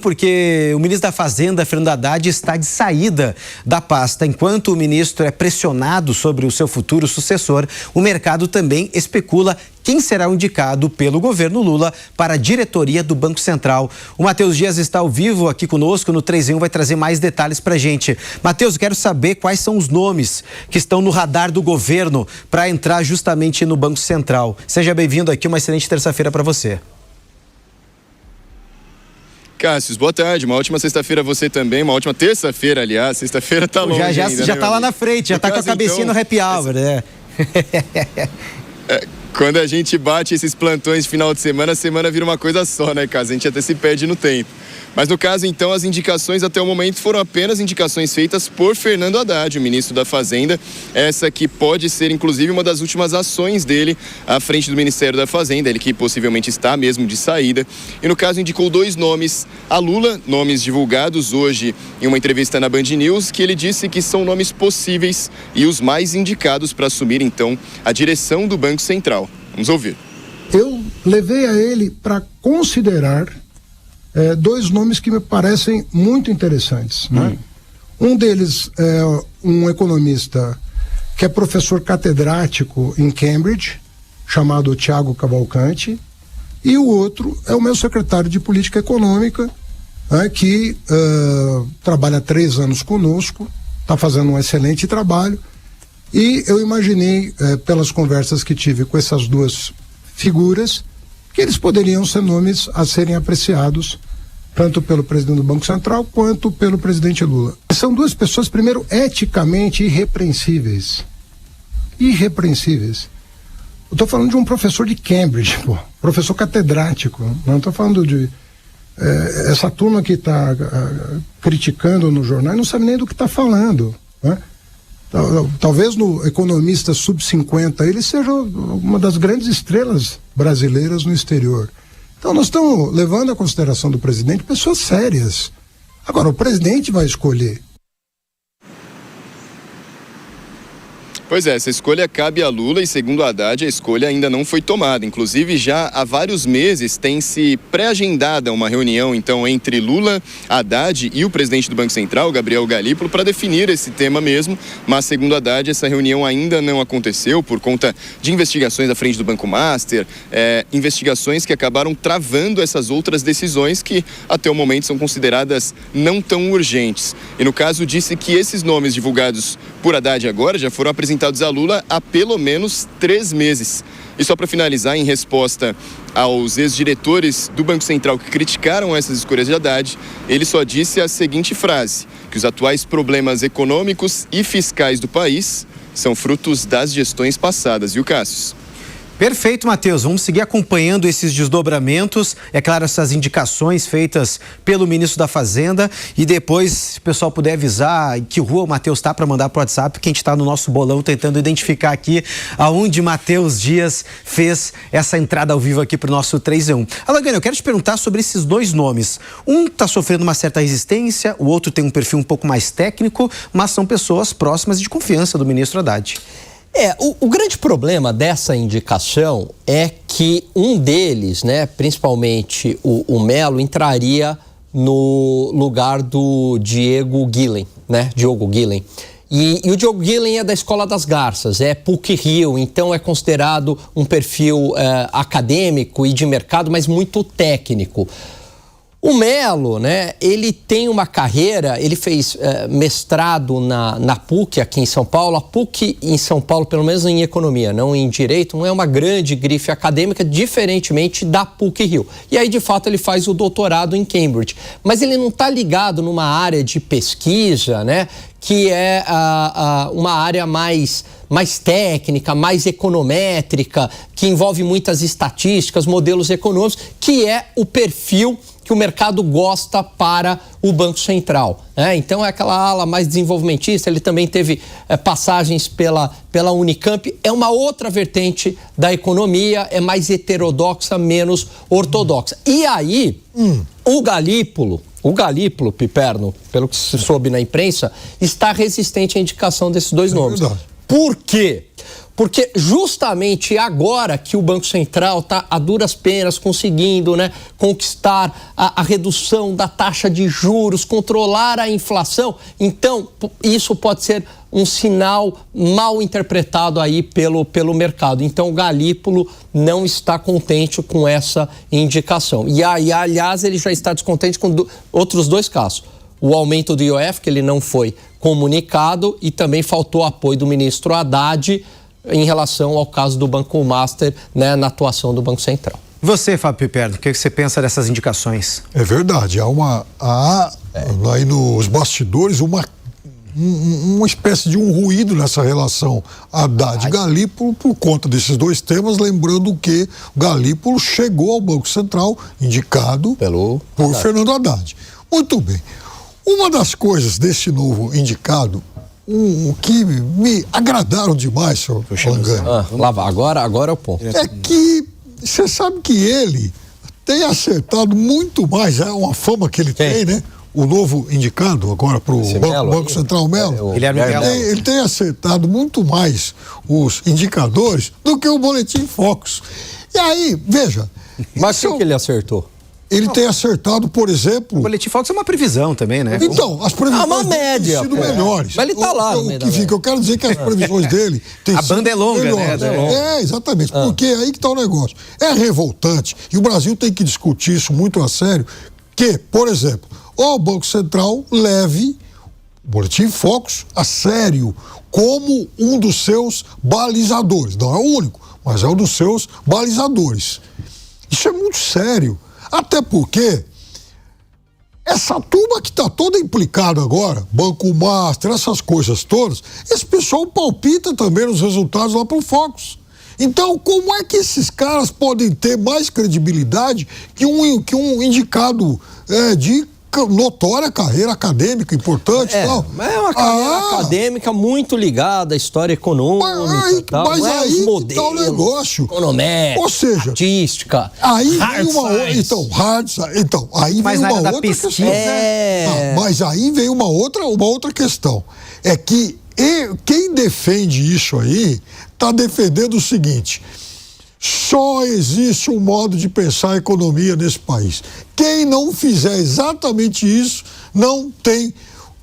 Porque o ministro da Fazenda, Fernando Haddad, está de saída da pasta. Enquanto o ministro é pressionado sobre o seu futuro sucessor, o mercado também especula quem será o indicado pelo governo Lula para a diretoria do Banco Central. O Matheus Dias está ao vivo aqui conosco no 3 em 1, vai trazer mais detalhes para a gente. Matheus, quero saber quais são os nomes que estão no radar do governo para entrar justamente no Banco Central. Seja bem-vindo aqui, uma excelente terça-feira para você. Cássio, boa tarde, uma ótima sexta-feira a você também, uma ótima terça-feira, aliás, sexta-feira tá longe ainda, já né, tá lá na frente, já tá com a cabecinha então, no happy hour, né? Quando a gente bate esses plantões de final de semana, a semana vira uma coisa só, né, Cássio? A gente até se perde no tempo. Mas no caso, então, as indicações até o momento foram apenas indicações feitas por Fernando Haddad, o ministro da Fazenda. Essa que pode ser, inclusive, uma das últimas ações dele à frente do Ministério da Fazenda, ele que possivelmente está mesmo de saída. E no caso, indicou 2 nomes a Lula, nomes divulgados hoje em uma entrevista na Band News, que ele disse que são nomes possíveis e os mais indicados para assumir, então, a direção do Banco Central. Vamos ouvir. Eu levei a ele para considerar 2 nomes que me parecem muito interessantes, né? Um deles é um economista que é professor catedrático em Cambridge, chamado Thiago Cavalcanti, e o outro é o meu secretário de Política Econômica, né, que trabalha há 3 anos conosco, está fazendo um excelente trabalho, e eu imaginei, pelas conversas que tive com essas 2 figuras, que eles poderiam ser nomes a serem apreciados tanto pelo presidente do Banco Central quanto pelo presidente Lula. São 2 pessoas, primeiro, eticamente irrepreensíveis. Irrepreensíveis. Eu estou falando de um professor de Cambridge, professor catedrático. Não estou falando de essa turma que está criticando no jornal e não sabe nem do que está falando, né? Talvez no economista sub-50 ele seja uma das grandes estrelas brasileiras no exterior. Então nós estamos levando à consideração do presidente pessoas sérias. Agora, o presidente vai escolher. Pois é, essa escolha cabe a Lula e, segundo Haddad, a escolha ainda não foi tomada. Inclusive, já há vários meses tem se pré-agendada uma reunião, então, entre Lula, Haddad e o presidente do Banco Central, Gabriel Galípolo, para definir esse tema mesmo. Mas, segundo Haddad, essa reunião ainda não aconteceu por conta de investigações à frente do Banco Master, investigações que acabaram travando essas outras decisões que, até o momento, são consideradas não tão urgentes. E, no caso, disse que esses nomes divulgados por Haddad agora já foram apresentados a Lula há pelo menos 3 meses. E só para finalizar, em resposta aos ex-diretores do Banco Central que criticaram essas escolhas de Haddad, ele só disse a seguinte frase, que os atuais problemas econômicos e fiscais do país são frutos das gestões passadas, viu, Cássio? Perfeito, Matheus. Vamos seguir acompanhando esses desdobramentos. É claro, essas indicações feitas pelo ministro da Fazenda. E depois, se o pessoal puder avisar em que rua o Matheus está para mandar para o WhatsApp, que a gente está no nosso bolão tentando identificar aqui aonde Matheus Dias fez essa entrada ao vivo aqui para o nosso 3 em 1. Alagani, eu quero te perguntar sobre esses 2 nomes. Um está sofrendo uma certa resistência, o outro tem um perfil um pouco mais técnico, mas são pessoas próximas e de confiança do ministro Haddad. O grande problema dessa indicação é que um deles, né, principalmente o Melo, entraria no lugar do Diogo Guilhem, né, Diogo Guilhem. E o Diogo Guilhem é da Escola das Garças, é PUC-Rio, então é considerado um perfil acadêmico e de mercado, mas muito técnico. O Melo, né, ele tem uma carreira, ele fez mestrado na PUC aqui em São Paulo. A PUC em São Paulo, pelo menos em economia, não em direito, não é uma grande grife acadêmica, diferentemente da PUC-Rio. E aí, de fato, ele faz o doutorado em Cambridge. Mas ele não está ligado numa área de pesquisa, né, que é uma área mais técnica, mais econométrica, que envolve muitas estatísticas, modelos econômicos, que é o perfil que o mercado gosta para o Banco Central, né? Então é aquela ala mais desenvolvimentista. Ele também teve passagens pela Unicamp. É uma outra vertente da economia, é mais heterodoxa, menos ortodoxa. E aí, o Galípolo, Piperno, pelo que se soube na imprensa, está resistente à indicação desses 2 nomes. Por quê? Porque justamente agora que o Banco Central está a duras penas conseguindo, né, conquistar a redução da taxa de juros, controlar a inflação, então isso pode ser um sinal mal interpretado aí pelo mercado. Então o Galípolo não está contente com essa indicação. E aliás, ele já está descontente com outros dois casos. O aumento do IOF, que ele não foi comunicado, e também faltou apoio do ministro Haddad em relação ao caso do Banco Master, né, na atuação do Banco Central. Você, Fábio Piperno, o que você pensa dessas indicações? É verdade, há aí nos bastidores uma espécie de um ruído nessa relação Haddad-Galípolo por conta desses dois temas, lembrando que o Galípolo chegou ao Banco Central indicado por Fernando Haddad. Muito bem. Uma das coisas desse novo indicado, o que me agradaram demais, senhor Mangani. Lá vai, agora é o ponto. É que você sabe que ele tem acertado muito mais, é uma fama que ele tem, né? O novo indicado agora para o Banco Central Melo, ele tem acertado muito mais os indicadores do que o Boletim Focus. E aí, veja... Mas o que ele acertou? Ele tem acertado, por exemplo... O Boletim Focus é uma previsão também, né? Então, as previsões uma média, têm sido melhores. Mas ele está lá no meio da média. Eu quero dizer que as previsões dele têm sido A banda é longa, melhores. né? Exatamente. Porque é aí que está o negócio. É revoltante, e o Brasil tem que discutir isso muito a sério, que, por exemplo, o Banco Central leve o Boletim Focus a sério como um dos seus balizadores. Não é o único, mas é um dos seus balizadores. Isso é muito sério. Até porque essa turma que está toda implicada agora, Banco Master, essas coisas todas, esse pessoal palpita também nos resultados lá para o Focus. Então, como é que esses caras podem ter mais credibilidade que um indicado de notória carreira acadêmica importante e tal? É uma carreira acadêmica muito ligada à história econômica. Mas aí que tá o negócio. Econométrica, ou seja, estatística, aí vem uma outra. Aí mas vem uma da outra pesquisa. questão. Mas aí vem uma outra questão. É que quem defende isso aí está defendendo o seguinte: só existe um modo de pensar a economia nesse país. Quem não fizer exatamente isso não tem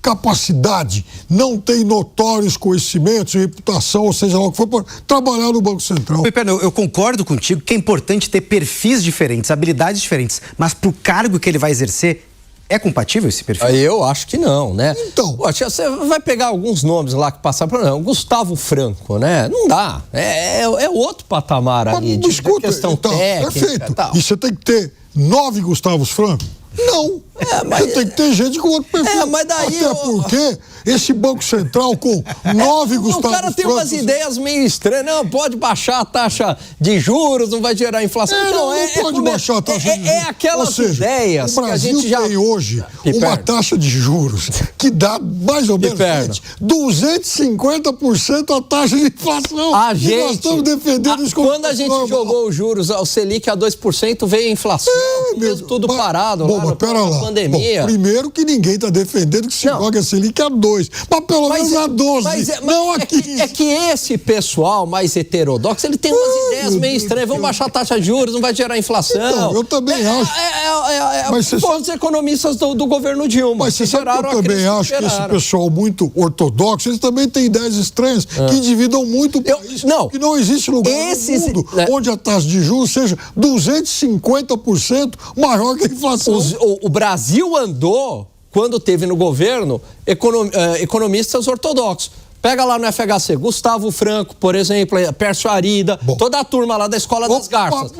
capacidade, não tem notórios conhecimentos, reputação, ou seja lá o que for, para trabalhar no Banco Central. Piperno, eu concordo contigo que é importante ter perfis diferentes, habilidades diferentes, mas para o cargo que ele vai exercer, é compatível esse perfil? Eu acho que não, né? Então... Poxa, você vai pegar alguns nomes lá que passaram por... Não, Gustavo Franco, né? Não dá. É outro patamar ali de questão técnica. Perfeito. E tal. E você tem que ter 9 Gustavos Franco? Não. Você tem que ter gente com outro perfil. Mas daí... Até porque esse Banco Central com 9 Gustavos Franco... O cara tem umas ideias meio estranhas. Não, pode baixar a taxa de juros, não vai gerar inflação. Não pode baixar a taxa de juros. É aquelas ideias que a gente já... O Brasil tem hoje uma taxa de juros que dá mais ou menos 250% a taxa de inflação. Nós estamos defendendo isso como... Quando a gente jogou os juros ao Selic a 2%, veio a inflação. Tudo parado. Bom, mas pera lá. Pandemia. Bom, primeiro que ninguém está defendendo que se jogue a Selic a 2%, mas pelo menos a 12%, não a 15%. É que esse pessoal mais heterodoxo, ele tem umas ideias meio estranhas. Vamos baixar a taxa de juros, não vai gerar inflação. Então, eu também acho. Mas os economistas do governo Dilma. Mas você sabe que eu também acho que esse pessoal muito ortodoxo, eles também têm ideias estranhas que endividam muito o país. Que não existe lugar no mundo onde a taxa de juros seja 250% maior que a inflação. O Brasil andou, quando teve no governo, economistas ortodoxos. Pega lá no FHC, Gustavo Franco, por exemplo, Pércio Arida, toda a turma lá da Escola das Garças.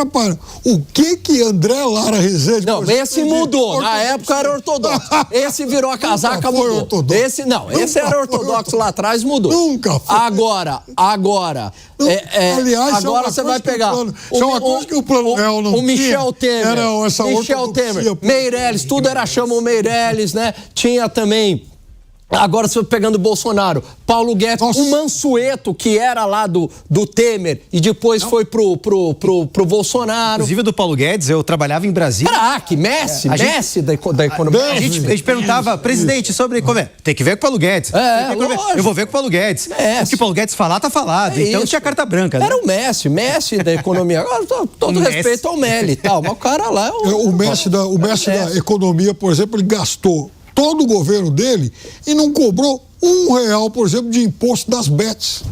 Para. O que André Lara Rezende... Não, esse mudou. Na época era ortodoxo. Esse virou a casaca, mudou. Esse era ortodoxo lá atrás, mudou. Nunca foi. Agora... Aliás, agora você vai pegar... Isso é uma coisa que o Plano Real não tinha. O Michel Temer. Era essa Michel Temer. Meirelles, tudo era chama o Meirelles, né? Tinha também... Agora, se eu pegando o Bolsonaro, Paulo Guedes, o Mansueto, que era lá do Temer e depois foi pro Bolsonaro. Inclusive do Paulo Guedes, eu trabalhava em Brasília. Craque, Messi da economia. A gente perguntava, presidente, sobre como é? Tem que ver com o Paulo Guedes. Eu vou ver com o Paulo Guedes. O que o Paulo Guedes falar, tá falado. Então isso. tinha carta branca. Né? Era o Messi da economia. Agora, todo respeito ao Meli e tal, mas o cara lá... O Messi da economia, por exemplo, ele gastou todo o governo dele e não cobrou R$1, por exemplo, de imposto das bets.